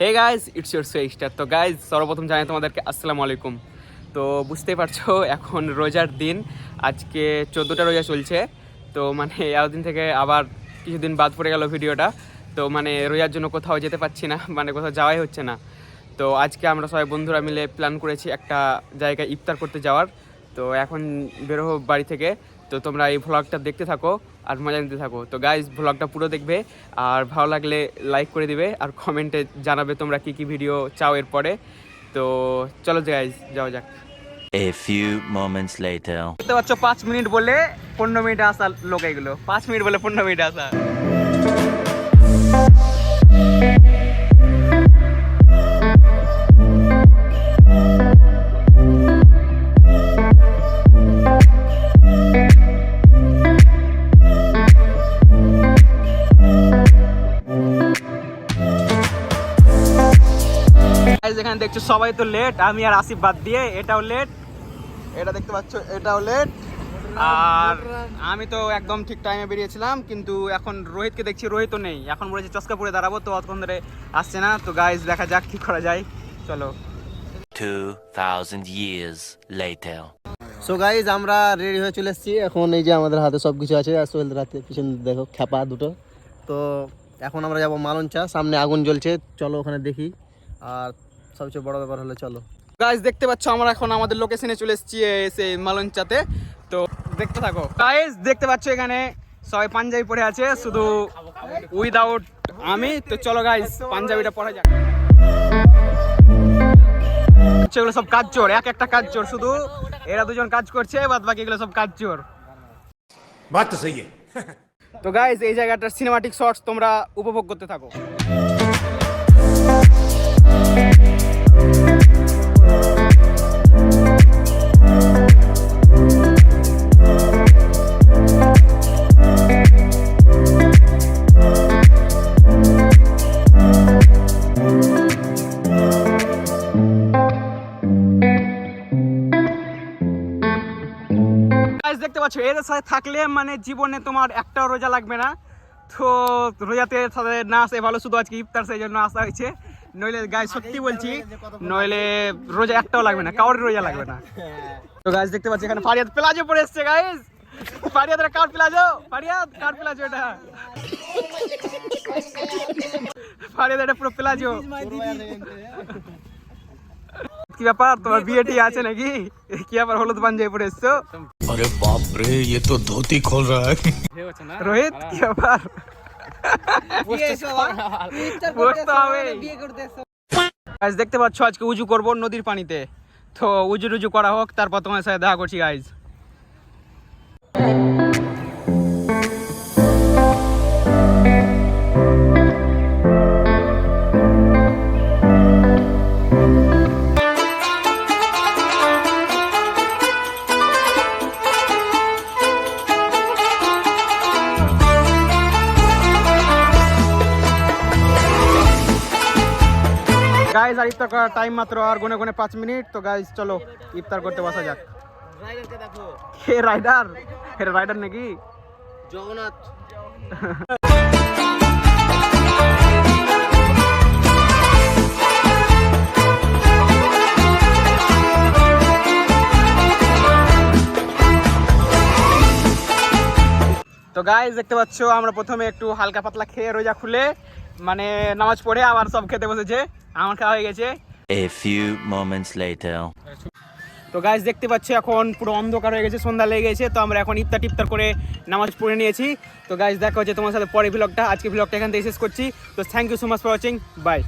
Hey guys, it's your star. তো guys, সর্বপ্রথম জানাই তোমাদেরকে আসসালামু আলাইকুম। তো বুঝতেই পারছো এখন রোজার দিন, আজকে 14টা রোজা চলছে। তো মানে এতদিন থেকে আবার কিছুদিন বাদ পড়ে গেল ভিডিওটা। তো মানে রোজার জন্য কোথাও যেতে পারছি না, মানে কোথাও যাওয়াই হচ্ছে না। তো আজকে আমরা সবাই বন্ধুরা মিলে প্ল্যান করেছি একটা জায়গায় ইফতার করতে যাওয়ার। তো এখন বেরোবো বাড়ি থেকে। তো তোমরা এই ভ্লগটা দেখতে থাকো আর মজা নিতে থাকো। তো গাইজ, ভ্লগটা পুরো দেখবে আর ভালো লাগলে লাইক করে দিবে আর কমেন্টে জানাবে তোমরা কি কি ভিডিও চাও এরপরে। তো চলো গাইজ, যাওয়া যাক। A few moments later. দেখতে পাচ্ছ 5 মিনিট বলে 15 মিনিট আসা লোক, এগুলো 5 মিনিট বলে 15 মিনিট আসা। এখানে দেখছো সবাই তো লেট, আমি আর আসিফ বাদ দিয়ে। এটাও লেট, এটা দেখতে পাচ্ছ এটাও লেট, আর আমি তো একদম ঠিক টাইমে বেরিয়েছিলাম। কিন্তু এখন রোহিতকে দেখছি, রোহিতও নেই। এখন বলেছি চস্কা পরে দাঁড়াবো, তো অতক্ষণ ধরে আসছে না। তো গাইজ, দেখা যাক কি করা যায়, চলো। 2000 years later. সো গাইজ, আমরা রেডি হয়ে চলে এসেছি। এখন এই যে আমাদের হাতে সব কিছু আছে, আর সোহেল রাতে পিছনে দেখো খ্যাপা দুটো। তো এখন আমরা যাব মালঞ্চা, সামনে আগুন জ্বলছে, চলো ওখানে দেখি। আর সবচেয়ে বড় ব্যাপার হলো চলো গাইজ, দেখতে পাচ্ছ আমরা এখন আমাদের লোকেশনে চলে এসেছি, এসে মালঞ্চাতে। তো দেখতে থাকো গাইজ। দেখতে পাচ্ছ এখানে সবাই পাঞ্জাবি পরে আছে, শুধু উইদাউট আমি। তো চলো গাইজ, পাঞ্জাবিটা পরা যাক। এগুলো সব কাজ চোর, এক একটা কাজ চোর, শুধু এরা দুজন কাজ করছে, বাদ বাকি এগুলো সব কাজ চোর। বাত তো সহি है। তো গাইজ, এই জায়গাটার সিনেমাটিক শটস তোমরা উপভোগ করতে থাকো। দেখতে পাচ্ছ এদের সাথে থাকলে মানে জীবনে তোমার একটাও রোজা লাগবে না। তো রোজাতে সাথে না আসে ভালো, শুধু আজকে ইফতার সেই জন্য আসা হয়েছে। নইলে গাইজ সত্যি বলছি, নইলে রোজা একটাও লাগবে না, কারোর রোজা লাগবে না। তো গাইজ, দেখতে পাচ্ছি এখানে ফারিয়াদ প্লাজো পরে এসছে। গাইজ, ফারিয়াদ কার প্লাজো, ফারিয়াদ কার প্লাজো, এটা ফারিয়াদ, এটা পুরো প্লাজো। কি ব্যাপার, তোমার বিয়েটি আছে নাকি? কি ব্যাপার, হলুদ পাঞ্জাবি পরে এসছো? अरे बाप रे, ये तो धोती खोल रहा है। রোহিত, কি ব্যাপার? দেখতে পাচ্ছ আজকে উজু করবো নদীর পানিতে। তো উজু টুজু করা হোক, তারপর তোমার সাথে দেখা করছি গাইজ। গাইজ, আর ইফতার করার টাইম মাত্র আর গুনে গুনে 5 মিনিট। তো গাইজ, চলো ইফতার করতে বসা যাক। কে রাইডার? এর রাইডার নাকি জগন্নাথ। তো গাইজ, দেখতে পাচ্ছ আমরা প্রথমে একটু হালকা পাতলা খেয়ে রোজা খুলে মানে নামাজ পড়ে আবার সব খেতে বসেছে। আমার খাওয়া হয়ে গেছে। A few moments later. তো গাইজ, দেখতে পাচ্ছ এখন পুরো অন্ধকার হয়ে গেছে, সন্ধ্যা লেগে গেছে। তো আমরা এখন ইফতার টিফতার করে নামাজ পড়ে নিয়েছি। তো গাইজ, দেখা হচ্ছে তোমার সাথে পরে ভ্লগটা। আজকে ভ্লগটা এখান থেকে শেষ করছি। তো thank you so much for watching, by.